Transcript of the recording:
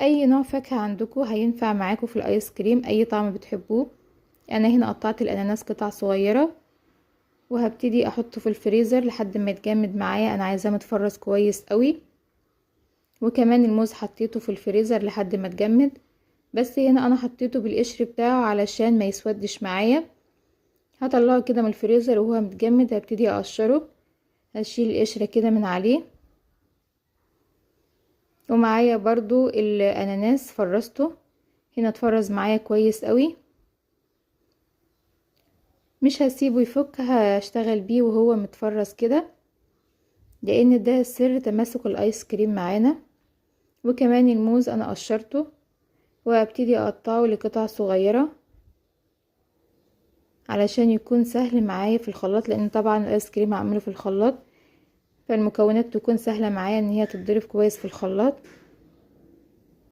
اي نوع فاكهة عندكم هينفع معاكم في الايس كريم، اي طعم بتحبوه. انا هنا قطعت الاناناس قطع صغيرة وهبتدي احطه في الفريزر لحد ما يتجمد معايا، انا عايزاه متفرز كويس قوي. وكمان الموز حطيته في الفريزر لحد ما اتجمد، بس هنا انا حطيته بالقشر بتاعه علشان ما يسودش معايا. هطلعه كده من الفريزر وهو متجمد هبتدي اقشره، هشيل القشرة كده من عليه. ومعايا برضو الاناناس فرزته، هنا اتفرز معايا كويس قوي، مش هسيبه يفك، هشتغل بيه وهو متفرز كده، لان ده سر تماسك الايس كريم معانا. وكمان الموز انا قشرته وابتدي اقطعه لقطع صغيرة علشان يكون سهل معايا في الخلاط، لان طبعا الايس كريم هعمله في الخلاط، فالمكونات تكون سهلة معايا ان هي تتضرب كويس في الخلاط.